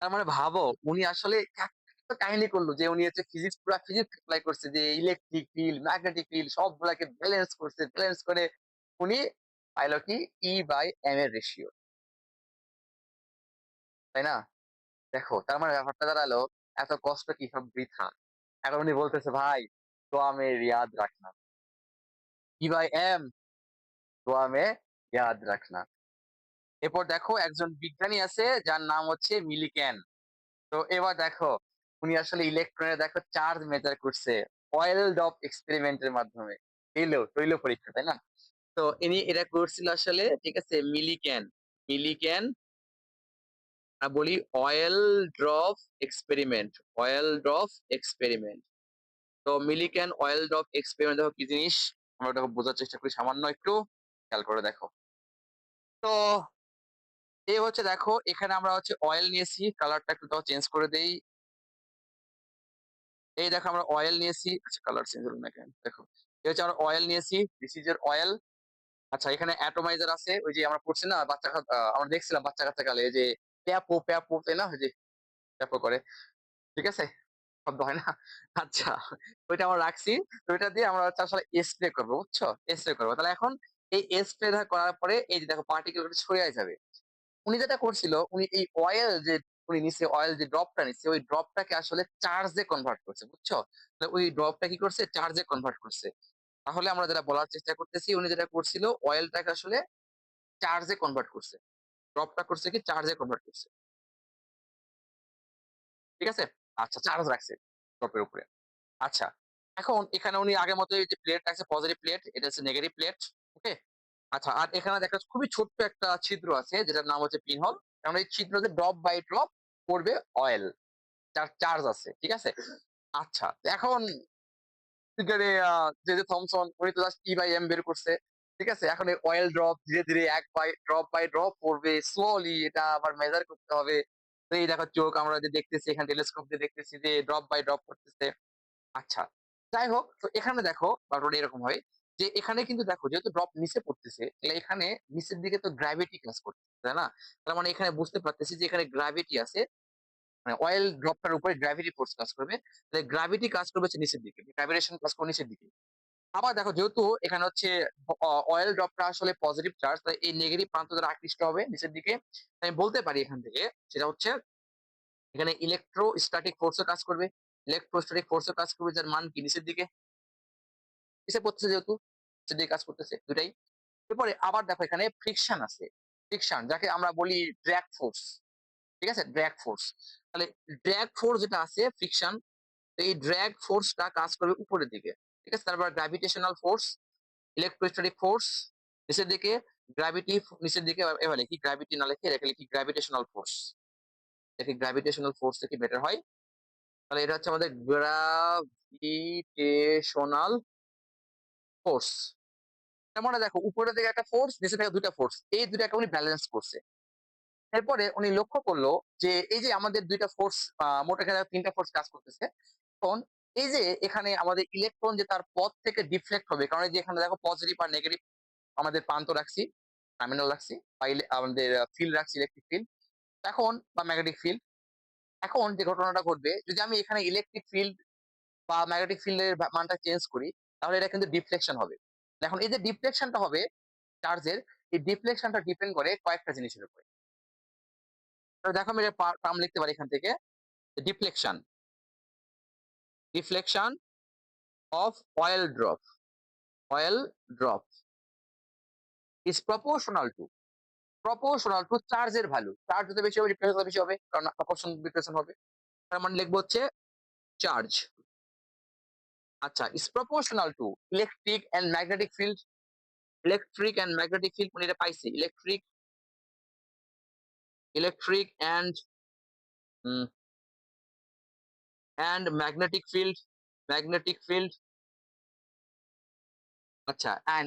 তার মানে ভাবো উনি আসলে এত কাহিনী করলো যে উনি হচ্ছে ফিজিক্স পুরা ফিজিক্স এপ্লাই করছে যে ইলেকট্রিক ফিল্ড, ম্যাগনেটিক ফিল্ড সবগুলাকে ব্যালেন্স করছে। ব্যালেন্স করে উনি পাইল কি ই বাই এম এর রেশিও। তাই না? দেখো তার মানে ব্যাপারটা দাঁড়ালো এত কষ্ট কি সব বৃথা। এখন উনি বলতেছে ভাই दुआ में याद रखना, ই বাই এম दुआ में याद रखना। এরপর দেখো একজন বিজ্ঞানী আছে যার নাম হচ্ছে মিলিকেন। তো এবার দেখো উনি আসলে ইলেকট্রনের দেখো চার্জ মেজার করছে অয়েল ড্রপ এক্সপেরিমেন্ট এর মাধ্যমে। তৈল পরীক্ষা, তাই না? তো ইনি এটা করছিল আসলে, ঠিক আছে? মিলিকেন, মিলিকেন বলি oil drop experiment, oil drop experiment. তো মিলিকেন অয়েল ড্রপ এক্সপেরিমেন্ট দেখো কি জিনিস, আমরা ওটাকে বোঝার চেষ্টা করি সামান্য একটু খেয়াল করে দেখো। তো এই হচ্ছে দেখো এখানে আমরা হচ্ছে অয়েল নিয়েছি, কালারটা একটু তাও চেঞ্জ করে দেই। এই দেখো আমরা অয়েল নিয়েছি। আচ্ছা কালার চেঞ্জ হলো না কেন? দেখো। এই হচ্ছে আমরা অয়েল নিয়েছি। দিস ইজ এর অয়েল। আচ্ছা এখানে অ্যাটমাইজার আছে। ওই যে আমরা পড়ছি না আমরা দেখছিলাম বাচ্চা-কাচ্চা কালে এই যে প্যাপো, প্যাপো তাই না? ওই যে প্যাপো করে। ঠিক আছে? শব্দ হয় না? আচ্ছা ওইটা আমরা রাখছি। তো ওইটা দিয়ে আমরা হচ্ছে আসলে স্প্রে করব, বুঝছো? স্প্রে করব। তাহলে এখন এই স্প্রে করার পরে এই যে দেখো পার্টিকেল গুলো ছড়িয়ে যাবে। উনি যেটা করছিল উনি এই অয়েল যে উনি নিচ্ছে অয়েল যে ড্রপটা নিচ্ছে ওই ড্রপটাকে আসলে চার্জে কনভার্ট করছে, বুঝছো? ওই ড্রপটা কি করছে চার্জে কনভার্ট করছে। তাহলে আমরা যেটা বলার চেষ্টা করতেছি উনি যেটা করছিল অয়েলটাকে আসলে চার্জে কনভার্ট করছে। ড্রপটা করছে কি চার্জে কনভার্ট করছে। ঠিক আছে? আচ্ছা চার্জ রাখছে ড্রপের উপরে। আচ্ছা। এখন এখানে উনি আগের মতোই যে প্লেট রাখছে পজিটিভ প্লেট, এটা হচ্ছে নেগেটিভ প্লেট। ওকে? আচ্ছা আর এখানে দেখা যাচ্ছে খুবই ছোট্ট একটা ছিদ্র আছে যেটার নাম হচ্ছে পিনহোল। কারণ এই ছিদ্রতে ড্রপ বাই ড্রপ পড়বে অয়েল। যার চার্জ আছে। ঠিক আছে? আচ্ছা। এখন এখানে যে থমসন উনি তো জাস্ট ই বাই এম বের করছে। ঠিক আছে? এখন এই অয়েল ড্রপ ধীরে, ধীরে বাই ড্রপ পড়বে। স্লোলি এটা আবার মেজার করতে হবে। তো এই দেখো চোখ আমরা যে দেখতেছি এখানে টেলিস্কোপ দিয়ে দেখতেছি যে ড্রপ বাই ড্রপ পড়তেছে। আচ্ছা। যাই হোক তো এখানে দেখো ব্যাপারটা এরকম হয় যে এখানে কিন্তু দেখো যেহেতু ড্রপ নিচে পড়তেছে তাহলে এখানে নিচের দিকে তো গ্র্যাভিটি কাজ করতেছে, তাই না? তার মানে এখানে বুঝতে পারতেছি যে এখানে গ্র্যাভিটি আছে। মানে অয়েল ড্রপটার উপরে গ্র্যাভিটি ফোর্স কাজ করবে। তাহলে গ্র্যাভিটি কাজ করবে হচ্ছে নিচের দিকে। গ্র্যাভিটেশন কাজ করবে নিচের দিকে। আবার দেখো যেহেতু এখানে হচ্ছে অয়েল ড্রপটা আসলে পজিটিভ চার্জ তাই এই নেগেটিভ প্রান্ত দ্বারা আকৃষ্ট হবে নিচের দিকে। আমি বলতে পারি এখান থেকে সেটা হচ্ছে এখানে ইলেকট্রোস্ট্যাটিক ফোর্সও কাজ করবে। ইলেকট্রোস্ট্যাটিক ফোর্সে কাজ করবে যার মান কি নিচের দিকে, নিচে পড়তেছে যেহেতু নিচের দিকে কাজ করতেছে দুটাই। এরপরে আবার দেখো এখানে ফ্রিকশন আছে, ফ্রিকশন যাকে আমরা বলি ড্র্যাগ ফোর্স, ঠিক আছে, ড্র্যাগ ফোর্স। তাহলে ড্র্যাগ ফোর্স যেটা আছে ফ্রিকশন, এই ড্র্যাগ ফোর্সটা কাজ করবে উপরের দিকে, ঠিক আছে। তারপর গ্র্যাভিটেশনাল ফোর্স, ইলেকট্রোস্ট্যাটিক ফোর্স নিচের দিকে, গ্র্যাভিটি নিচের দিকে, এবার লিখি গ্র্যাভিটি না লিখে রেখে লিখি গ্র্যাভিটেশনাল ফোর্স, দেখি গ্র্যাভিটেশনাল ফোর্স থেকে বেটার হয়। তাহলে এটা হচ্ছে আমাদের গ্র্যাভিটেশনাল ফোর্স। তার মানে দেখো উপরে থেকে একটা ফোর্স, নিচে থেকে দুইটা ফোর্স, এই দুইটাকে উনি ব্যালেন্স করছে। এরপরে উনি লক্ষ্য করলো যে এই যে আমাদের দুইটা ফোর্স, মোট এখানে তিনটা ফোর্স কাজ করতেছে। এখন এই যে এখানে আমাদের ইলেকট্রন যে তার পথ থেকে ডিফ্লেক্ট হবে, কারণ এই যে এখানে দেখো পজিটিভ আর নেগেটিভ আমাদের প্রান্ত রাখছি, টার্মিনাল রাখছি, বা আমাদের ফিল্ড রাখছি, ইলেকট্রিক ফিল্ড এখন বা ম্যাগনেটিক ফিল্ড। এখন যে ঘটনাটা ঘটবে যদি আমি এখানে ইলেকট্রিক ফিল্ড বা ম্যাগনেটিক ফিল্ডের মানটা চেঞ্জ করি, তাহলে এটা কিন্তু ডিফ্লেকশন হবে। এখন এই যে ডিফ্লেকশনটা হবে চার্জের, এই ডিফ্লেকশনটা ডিপেন্ড করে কয়েকটা জিনিসের উপরে। তো দেখো আমি টার্ম লিখতে পারি এখান থেকে, deflection, deflection of oil drop, oil drop is proportional two চার্জের ভ্যালু। চার্জ যত বেশি হবে ডিফ্লেকশন বেশি হবে, কারণ আকর্ষণ ডিফ্লেকশন হবে। তার মানে লিখবো হচ্ছে চার্জ। আচ্ছা, is proportional to electric and magnetic field, electric and magnetic field মানে এটা পাইছি, electric, electric and magnetic field, magnetic field, আচ্ছা, and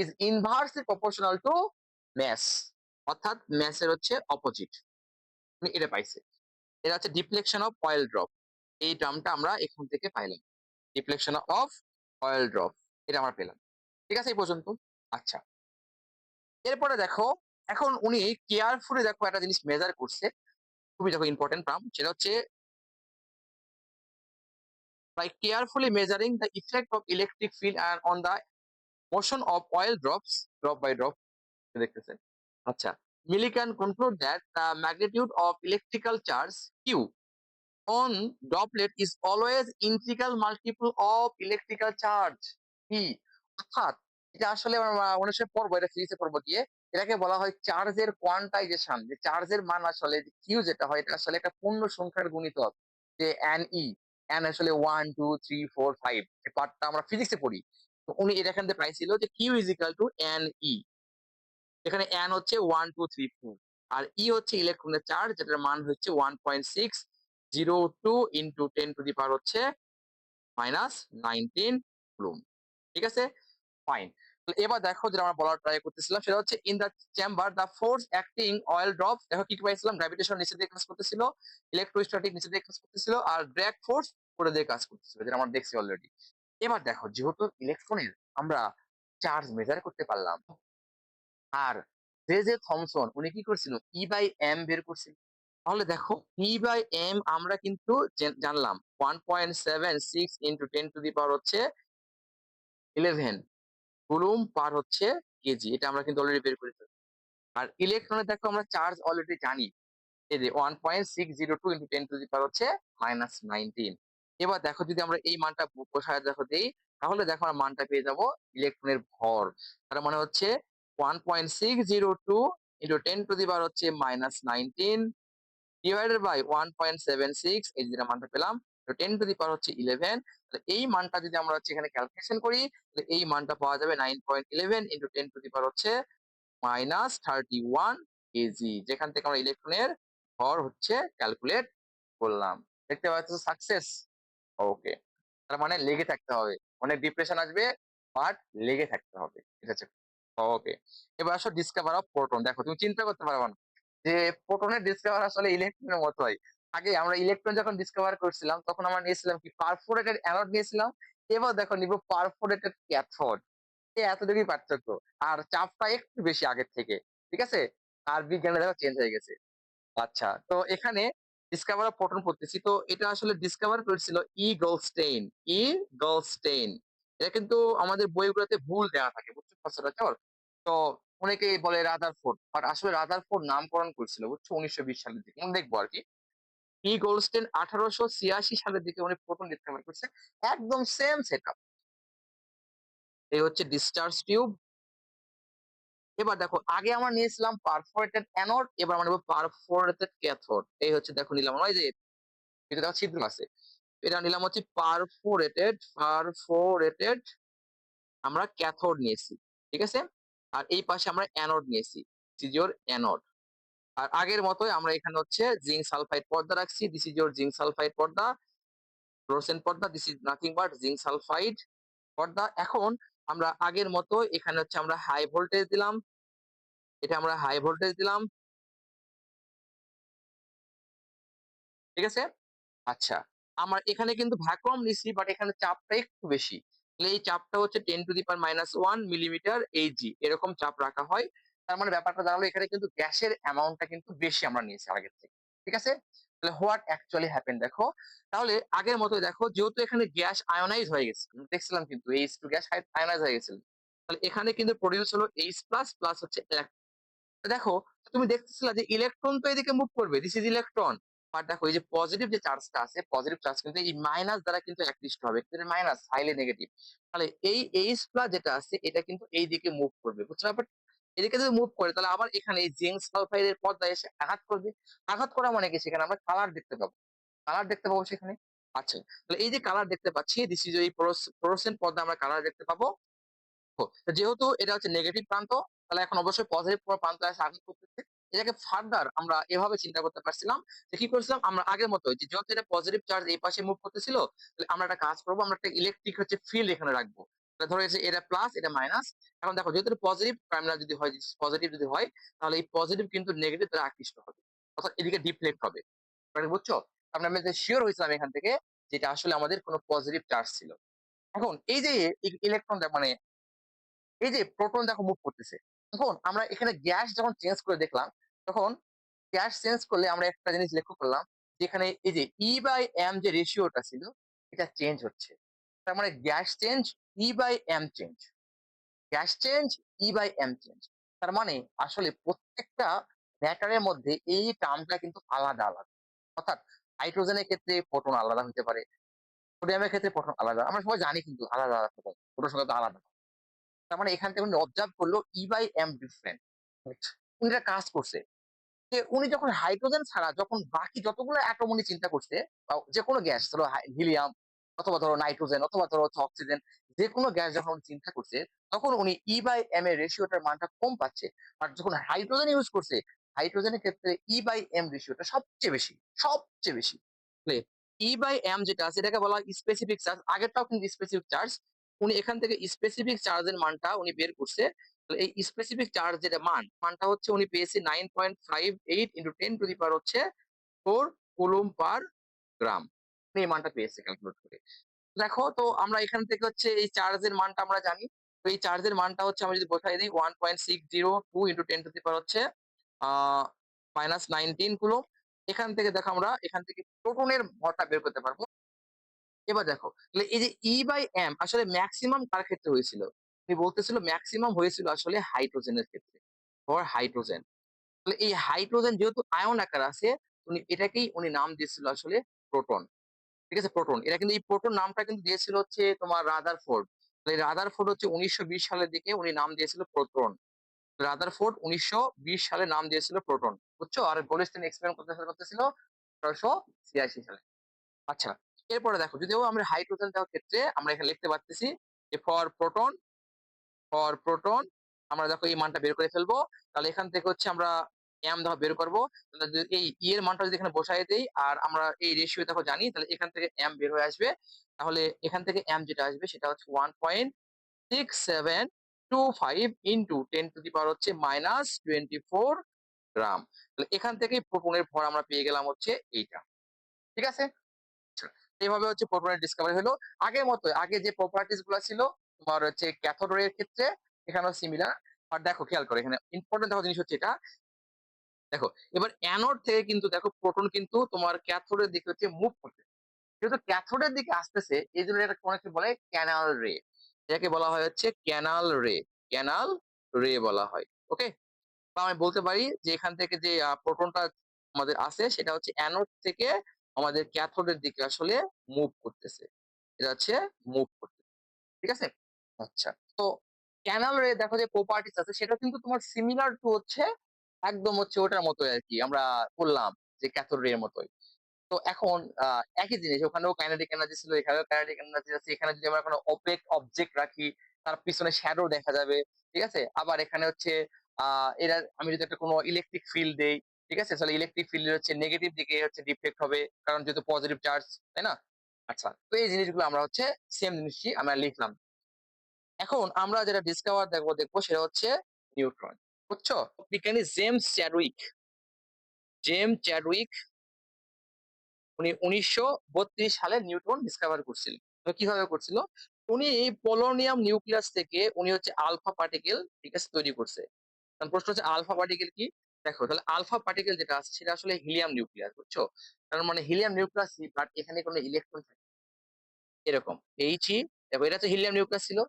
is inversely proportional to mass, অর্থাৎ mass এর হচ্ছে অপোজিট, এটা পাইছে। এটা হচ্ছে ডিফ্লেকশন অফ অয়েল ড্রপ, এই টার্মটা আমরা এখান থেকে পাইলাম, ডিফ্লেকশন অফ অয়েল ড্রপ, এটা আমরা পেলাম। ঠিক আছে এই পর্যন্ত। আচ্ছা, এরপরে দেখো এখন উনি কেয়ারফুলি দেখো একটা জিনিস মেজার করছে, খুবই দেখো ইম্পর্টেন্ট টার্ম, সেটা হচ্ছে by carefully measuring the effect of electric field and on the motion of oil drops drop by drop দেখতেছেন। আচ্ছা, মিলি can conclude that the magnitude of electrical charge q on droplet is always integral multiple of electrical charge p, অর্থাৎ এটা আসলে আমরা অনেক সময় পড়বো, এটা ফিজিক্সে পড়বো গিয়ে, এটাকে বলা হয় চার্জের কোয়ান্টাইজেশন। যে চার্জের মান আসলে কিউ যেটা হয় এটা আসলে একটা পূর্ণ সংখ্যার গুণিতক, যে এন ই, এন আসলে 1 2 3 4 5, এই পার্টটা আমরা ফিজিক্সে পড়ি। তো উনি এটা এখান থেকে পাইছিল যে q is equal to n e, এখানে এন হচ্ছে 1 2 3 4 আর ই হচ্ছে ইলেকট্রনের চার্জ, যেটার মান হচ্ছে 1.602 ইন্টু 10 টু দি পাওয়ার হচ্ছে -19 কুলম্ব। ঠিক আছে, ফাইন। এবার দেখো যেটা আমরা বলার ট্রাই করতেছিলাম সেটা হচ্ছে in the chamber the force acting oil drop, দেখো কি পাইছিলাম, গ্র্যাভিটেশন নিচে দিয়ে কাজ করতেছিল, ইলেকট্রোস্ট্যাটিক নিচে দিয়ে কাজ করতেছিল, আর ড্র্যাগ ফোর্স উপরে দিয়ে কাজ করতেছিল, যেটা আমরা দেখছি অলরেডি। এবার দেখো যেহেতু ইলেকট্রনের আমরা চার্জ মেজার করতে পারলাম, আর যে থমসন উনি কি করছিল ই বাই এম বের করছিল, তাহলে দেখো ই বাই এম আমরা কিন্তু জানলাম 1.76 ইন্টু 10 টু দি পাওয়ার হচ্ছে 11 কুলুম পার হচ্ছে কেজি, এটা আমরা কিন্তু অলরেডি বের করে ফেলছি। আর ইলেকট্রনে দেখো আমরা চার্জ অলরেডি জানি, এই যে 1.602 ইন্টু 10 টু দি পাওয়ার হচ্ছে -19। এবার দেখো যদি আমরা এই মানটা বসায় দেখো দেই, তাহলে দেখো আমরা মানটা পেয়ে যাব ইলেকট্রনের ভর, তার মানে হচ্ছে 1.602 ইন্টু 10 টু দি পাওয়ার হচ্ছে -19 ডিভাইডেড বাই 1.76, এই যে মানটা পেলাম, তো 10 টু দি পাওয়ার হচ্ছে 11। এই মানটা যদি আমরা হচ্ছে এখানে ক্যালকুলেশন করি, তাহলে এই মানটা পাওয়া যাবে 9.11 ইন্টু 10 টু দি পাওয়ার হচ্ছে -31 কেজি, যেখান থেকে আমরা ইলেকট্রনের ভর হচ্ছে ক্যালকুলেট করলাম। দেখতে পাচ্ছ সাকসেস। ওকে, তার মানে লেগে থাকতে হবে, অনেক ডিপ্রেশন আসবে বাট লেগে থাকতে হবে, ঠিক আছে। ওকে, এবার আসো ডিসকভার অফ প্রোটন। দেখো তুমি চিন্তা করতে পারবে না যে প্রোটনের ডিসকভার আসলে ইলেকট্রনের মতো হয়। আগে আমরা ইলেকট্রন যখন ডিসকভার করছিলাম তখন আমরা নিয়েছিলাম কি পারফোরেটেড অ্যানোড নিয়েছিলাম, এবার দেখো নিব পারফোরেটেড ক্যাথোড, এতটুকুই পার্থক্য, আর চাপটা একটু বেশি আগের থেকে, ঠিক আছে, আর বিজ্ঞানের দেখো চেঞ্জ হয়ে গেছে। আচ্ছা, তো এখানে ডিসকভার অফ প্রোটন পড়তেছি, তো এটা আসলে ডিসকভার করেছিল ই গোল্ডস্টেইন, ই গোল্ডস্টেইন। এটা কিন্তু আমাদের বইগুলোতে ভুল দেওয়া থাকে, বুঝছো সচরাচর। তো অনেকেই বলে রাদারফোর্ড, বাট আসলে রাদারফোর্ড নামকরণ করেছিল বুঝছো 1920 সালের দিকে, দেখবো আর কি। ই. গোল্ডস্টেইন 1886 সালের দিকে উনি প্রোটন ডিসকভার করছে। একদম সেম সেটআপ। এই হচ্ছে ডিসচার্জ টিউব। এবার দেখো আগে আমরা নিয়েছিলাম পারফোরেটেড অ্যানোড, এবার আমরা নেব পারফোরেটেড ক্যাথোড। এই হচ্ছে দেখো নিলাম আমরা এই যে এটা দেখো ছিদ্র আছে। এটা নিলাম হচ্ছে পারফোরেটেড আমরা ক্যাথোড নিয়েছি। ঠিক আছে? আর এই পাশে আমরা অ্যানোড নিয়েছি। This is your anode. আর আগের মতোই আমরা এখানে হচ্ছে জিঙ্ক সালফাইড পর্দা রাখছি। This is your zinc sulphide পর্দা, ফ্লোরোসেন্ট পর্দা। This is nothing but zinc sulphide পর্দা। এখন আমরা আগের মতো এখানে হচ্ছে আমরা হাই ভোল্টেজ দিলাম। এটা আমরা হাই ভোল্টেজ দিলাম। ঠিক আছে? আচ্ছা। আমার এখানে কিন্তু ভ্যাকুয়াম নিছি বাট এখানে চাপটা একটু বেশি। তাহলে এই চাপটা হচ্ছে 10 to the power -1 millimetre Hg এরকম চাপ রাখা হয়। তার মানে ব্যাপারটা দাঁড়ালো এখানে কিন্তু গ্যাসের অ্যামাউন্টটা কিন্তু বেশি আমরা নিয়েছি আগের থেকে। ঠিক আছে? তাহলে হোয়াট অ্যাকচুয়ালি হ্যাপেন্ড দেখো। তাহলে আগের মতোই দেখো যেহেতু এখানে গ্যাস আয়োনাইজ হয়ে গেছে। দেখছিলাম কিন্তু H2 গ্যাস আয়োনাইজ হয়ে গেছিল। তাহলে এখানে কিন্তু প্রোডিউস হলো H+ প্লাস হচ্ছে দেখো তুমি দেখতেছিলা যে ইলেকট্রন তো এদিকে মুভ করবে, দিস ইজ ইলেকট্রন। বাট দেখো এই যে পজিটিভ যে চার্জটা আছে, পজিটিভ চার্জ কিন্তু এই মাইনাস দ্বারা কিন্তু আকৃষ্ট হবে, এটা মাইনাস হাইলি নেগেটিভ। তাহলে এই এইচ প্লাস যেটা আছে এটা কিন্তু এই দিকে মুভ করবে, বুঝছো? বাট এদিকে যদি মুভ করে তাহলে আবার এখানে এই জিঙ্ক সালফাইডের পর্দায় এসে আঘাত করবে। আঘাত করা মানে কি সেখানে আমরা কালার দেখতে পাবো, কালার দেখতে পাবো সেখানে। আচ্ছা, তাহলে এই যে কালার দেখতে পাচ্ছি দিস ইজ এই ফ্লোরোসেন্ট পর্দা আমরা কালার দেখতে পাবো। যেহেতু এটা হচ্ছে নেগেটিভ প্রান্ত, তাহলে এখন অবশ্যই পজিটিভ প্রান্ত এসে আঘাত করতেছে। এটাকে ফার্দার আমরা এভাবে চিন্তা করতে পারছিলাম যে কি করছিলাম আমরা আগের মতো, যে যেহেতু এটা পজিটিভ চার্জ এই পাশে মুভ করতেছিল, তাহলে আমরা একটা কাজ করবো, আমরা একটা ইলেকট্রিক হচ্ছে ফিল্ড এখানে রাখবো। তাহলে ধরো যে এটা প্লাস এটা মাইনাস। এখন দেখো যেহেতু পজিটিভ টার্মিনাল যদি হয়, পজিটিভ যদি হয়, তাহলে এই পজিটিভ কিন্তু নেগেটিভ দ্বারা আকৃষ্ট হবে, অর্থাৎ এদিকে ডিফ্লেক্ট হবে। বুঝছো? আমরা শিওর হয়েছিলাম এখান থেকে যেটা আসলে আমাদের কোনো পজিটিভ চার্জ ছিল। এখন এই যে ইলেকট্রন মানে এই যে প্রোটন দেখো মুভ করতেছে। এখন আমরা এখানে গ্যাস যখন চেঞ্জ করে দেখলাম, তখন গ্যাস চেঞ্জ করলে আমরা একটা জিনিস লক্ষ্য করলাম, যেখানে এই যে ই বাই এম যে রেশিওটা ছিল এটা চেঞ্জ হচ্ছে। তার মানে gas change, e by m change, gas change, e by m change. তার মানে আসলে প্রত্যেকটা ম্যাটারের মধ্যে এই টার্মটা কিন্তু আলাদা আলাদা। অর্থাৎ হাইড্রোজেনের ক্ষেত্রে প্রোটন আলাদা হতে পারে, সোডিয়ামের ক্ষেত্রে প্রোটন আলাদা। আমরা সবাই জানি কিন্তু আলাদা আলাদা প্রোটন, প্রোটন সংখ্যা আলাদা। তার মানে এখান থেকে উনি অবজার্ভ করলো ই বাই এম ডিফারেন্ট। উনি একটা কাজ করছে যে উনি যখন হাইড্রোজেন ছাড়া যখন বাকি যতগুলো অ্যাটম উনি চিন্তা করছে, বা যে কোনো গ্যাস ধরো হিলিয়াম অথবা ধরো নাইট্রোজেন অথবা ধরো হচ্ছে অক্সিজেন, যে কোনো গ্যাস যখন উনি চিন্তা করছে, তখন উনি ই বাই এম এর রেশিওটার মানটা কম পাচ্ছে। আর যখন হাইড্রোজেন ইউজ করছে, হাইড্রোজেনের ক্ষেত্রে ই বাই এম রেশিওটা সবচেয়ে বেশি, সবচেয়ে বেশি। ই বাই এম যেটা আছে এটাকে বলা হয় স্পেসিফিক চার্জ, আগেরটাও কিন্তু স্পেসিফিক চার্জ। উনি এখান থেকে স্পেসিফিক চার্জের মানটা উনি বের করছে। তাহলে এই স্পেসিফিক চার্জ যেটা মানটা হচ্ছে উনি পেয়েছে 9.58 ইন্টু 10 টু দি পাওয়ার হচ্ছে 4 কুলম্ব পার গ্রাম। এই মানটা পেয়েছে ক্যালকুলেট করে। দেখো তো আমরা এখান থেকে হচ্ছে এই চার্জের মানটা আমরা জানি। তো এই চার্জের মানটা হচ্ছে আমরা যদি বসাই দিই 1.602 ইন্টু 10 টু দি পাওয়ার হচ্ছে -19 কুলম্ব। এখান থেকে দেখো আমরা এখান থেকে প্রোটনের ভরটা বের করতে পারবো। এবার দেখো তাহলে এই যে ই বাই এম আসলে ম্যাক্সিমাম কার ক্ষেত্রে হয়েছিল? উনি বলতেছিল ম্যাক্সিমাম হয়েছিল আসলে হাইড্রোজেনের ক্ষেত্রে, ফর হাইড্রোজেন। তাহলে এই হাইড্রোজেন যেহেতু আয়ন আকার আছে, এটাকেই উনি নাম দিয়েছিল আসলে প্রোটন। ঠিক আছে? প্রোটন। এরা কিন্তু এই প্রোটন নামটা কিন্তু দিয়েছিল হচ্ছে তোমার রাদারফোর্ড। এই রাদারফোর্ড হচ্ছে ১৯২০ সালের দিকে উনি নাম দিয়েছিল প্রোটন। রাদারফোর্ড ১৯২০ সালে নাম দিয়েছিল প্রোটন। বুঝছো? আর গোল্ডস্টিন এক্সপেরিমেন্ট করতেছিল ১৮৮৬ সালে। আচ্ছা, এরপরে দেখো যদিও আমরা হাইড্রোজেন দেওয়ার ক্ষেত্রে আমরা এখানে লিখতে পারতেছি যে ফর প্রোটন আমরা দেখো এই মানটা বের করে ফেলবো। তাহলে এখান থেকে হচ্ছে আমরা এম দেখো বের করবো। তাহলে যদি এই ই এর মানটা যদি এখানে বসাই দেই আর আমরা এই রেশিও দেখো জানি, তাহলে এখান থেকে এম বের হয়ে আসবে। তাহলে এখান থেকে এম যেটা আসবে সেটা হচ্ছে 1.6725 ইন্টু 10 টু দি পাওয়ার হচ্ছে -24 গ্রাম। তাহলে এখান থেকেই প্রোটনের ভর আমরা পেয়ে গেলাম হচ্ছে এইটা। ঠিক আছে? আচ্ছা, এভাবে হচ্ছে প্রোটনের ডিসকভারি হলো। আগের মতো আগে যে প্রপার্টিজ গুলা ছিল তোমার হচ্ছে ক্যাথোড রে এর ক্ষেত্রে এখানেও সিমিলার। আর দেখো খেয়াল করো এখানে ইম্পর্টেন্ট দেখো জিনিস হচ্ছে এটা। দেখো এবার অ্যানোড থেকে কিন্তু দেখো প্রোটন কিন্তু তোমার ক্যাথোডের দিকে হচ্ছে মুভ করতেছে। যেহেতু ক্যাথোডের দিকে আসতেছে এই জন্য এটা অনেকে বলে ক্যানাল রে। এটাকে বলা হয় হচ্ছে ক্যানাল রে, ক্যানাল রে বলা হয়। ওকে? বা আমি বলতে পারি যে এখান থেকে যে প্রোটনটা আমাদের আছে সেটা হচ্ছে অ্যানোড থেকে আমাদের ক্যাথোডের দিকে আসলে মুভ করতেছে। এটা হচ্ছে মুভ করতেছে। ঠিক আছে? আচ্ছা। তো ক্যানাল রে দেখো যে প্রপার্টিস আছে সেটা কিন্তু তোমার সিমিলার টু হচ্ছে একদম হচ্ছে ওটার মতোই আরকি। আমরা বললাম যে ক্যাথোড রে এর মতোই। তো এখন একই জিনিস ওখানেও কাইনেটিক এনার্জি ছিল, এখানেও কাইনেটিক এনার্জি আছে। এখানে যদি আমরা কোনো ওপেক অবজেক্ট রাখি, তার পিছনে শ্যাডো দেখা যাবে। ঠিক আছে? আবার এখানে হচ্ছে আ এরা আমি যদি একটা কোনো ইলেকট্রিক ফিল্ড দেই, ঠিক আছে? তাহলে ইলেকট্রিক ফিল্ড এর হচ্ছে নেগেটিভ দিকে হচ্ছে ডিফ্লেক্ট হবে। কারণ যেহেতু পজিটিভ চার্জ, তাই না? আচ্ছা। তো এই জিনিসগুলো আমরা হচ্ছে সেম জিনিসই আমরা লিখলাম। এখন আমরা যেটা দেখবো সেটা হচ্ছে নিউট্রন। বুঝছো? বিজ্ঞানী জেমস চ্যাডউইক উনি ১৯৩২ সালে নিউটন ডিসকভার করছিলেন। তো কিভাবে করছিল? উনি এই পোলোনিয়াম নিউক্লিয়াস থেকে উনি হচ্ছে আলফা পার্টিকেল, ঠিক আছে, তৈরি করছে। এখন প্রশ্ন হচ্ছে আলফা পার্টিকেল কি? দেখো তাহলে আলফা পার্টিকেল যেটা আছে সেটা আসলে হিলিয়াম নিউক্লিয়াস, বুঝছো? তার মানে হিলিয়াম নিউক্লিয়াসই, বাট এখানে কোনো ইলেকট্রন থাকে এরকম। He দেখো এটা হচ্ছে হিলিয়াম নিউক্লিয়াস ছিল।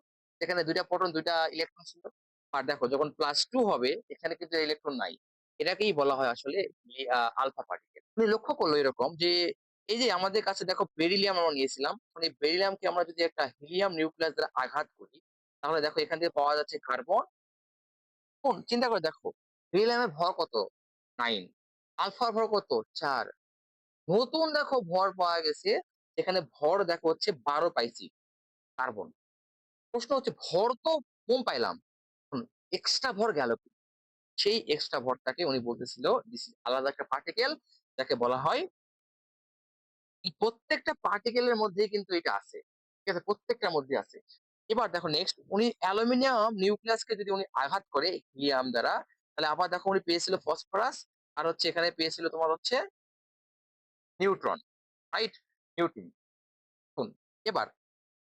সেখানে ২ টা প্রোটন ২ টা ইলেকট্রন ছিল। আর দেখো যখন +2 হবে এখানে কিন্তু ইলেকট্রন নাই। এটাকেই বলা হয় আসলে আলফা পার্টিকেল। উনি লক্ষ্য করলো এরকম যে এই যে আমাদের কাছে দেখো বেরিলিয়াম আমরা নিয়েছিলাম। মানে বেরিলিয়ামকে আমরা যদি একটা হিলিয়াম নিউক্লিয়াস দ্বারা আঘাত করি, তাহলে দেখো এখান থেকে পাওয়া যাচ্ছে কার্বন। চিন্তা করে দেখো বেরিলিয়ামের ভর কত? 9, আলফার ভর কত? 4। নতুন দেখো ভর পাওয়া গেছে, এখানে ভর দেখো হচ্ছে 12 পাইছি কার্বন। প্রশ্ন হচ্ছে ভর তো কম পাইলাম, এক্সট্রা ভর গেল কি? সেই এক্সট্রা ভরটাকে উনি বলতেছিল দিস ইজ আলাদা একটা পার্টিকেল, যাকে বলা হয়, এই প্রত্যেকটা পার্টিকেলের মধ্যেই কিন্তু এটা আছে। ঠিক আছে? প্রত্যেকটার মধ্যে আছে। এবার দেখো নেক্সট উনি অ্যালুমিনিয়াম নিউক্লিয়াসকে যদি উনি আঘাত করে হিলিয়াম দ্বারা, তাহলে আবার দেখো উনি পেয়েছিল ফসফরাস, আর হচ্ছে এখানে পেয়েছিল তোমার হচ্ছে নিউট্রন, রাইট? নিউট্রন। শুন, এবার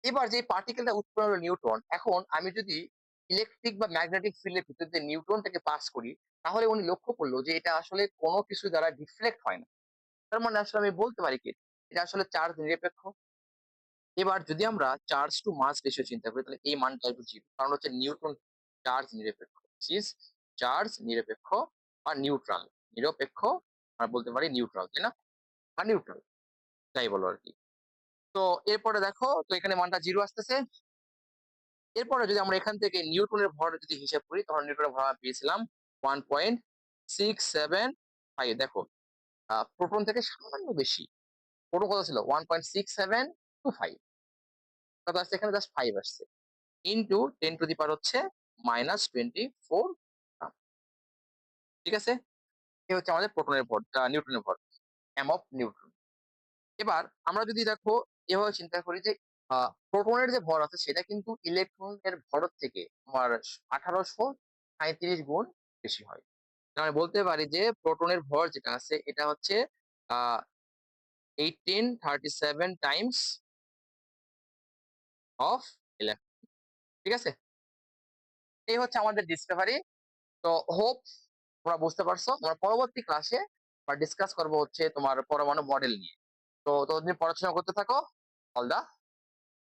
এবার যে পার্টিকেলটা উৎপন্ন হলো নিউট্রন, এখন আমি যদি ইলেকট্রিক বা ম্যাগনেটিক ফিল্ডের ভিতর দিয়ে নিউট্রনটাকে পাস করি, তাহলে উনি লক্ষ্য করলো যে এটা আসলে কোনো কিছু দ্বারা ডিফ্লেক্ট হয় না। তার মানে আসলে আমি বলতে পারি কি এটা আসলে চার্জ নিরপেক্ষ। এবার যদি আমরা চার্জ টু মাস রেশিও চিন্তা করি তাহলে এই মানটা আসবে 0। কারণ হচ্ছে নিউট্রন চার্জ নিরপেক্ষ। ইজ চার্জ নিরপেক্ষ বা নিউট্রাল। নিরপেক্ষ আমরা বলতে পারি নিউট্রাল, তাই না? বা নিউট্রাল, যাই বলো আরকি। তো এরপরে দেখো তো এখানে মানটা 0 আসতেছে। এরপরে যদি আমরা এখান থেকে নিউটনের ভর যদি হিসাব করি তখন নিউটনের ভর আমরা পেয়েছিলাম 1.675। দেখো প্রোটন থেকে সামান্য বেশি। প্রোটন কত ছিল? 1.6725। কত আসছে এখানে? জাস্ট 5 আসছে। ইনটু 10 টু দি পাওয়ার হচ্ছে -24 গ্রাম। ঠিক আছে? এই হচ্ছে আমাদের প্রোটনের ভর, নিউটনের ভর, এম অফ নিউটন। এবার আমরা যদি দেখো এভাবে চিন্তা করি যে প্রোটনের যে ভর আছে সেটা কিন্তু ইলেকট্রনের ভরের থেকে তোমার 1837 গুণ বেশি হয়। তার মানে বলতে পারি যে প্রোটনের ভর যেটা আছে এটা হচ্ছে আহ 1837 টাইমস অফ ইলেকট্রন। ঠিক আছে? এই হচ্ছে আমাদের ডিসকভারি। তো হোপ তোমরা বুঝতে পারছো। আমরা পরবর্তী ক্লাসে ডিসকাস করবো হচ্ছে তোমার পরমাণু মডেল নিয়ে। তো ততদিন পড়াশোনা করতে থাকো। All the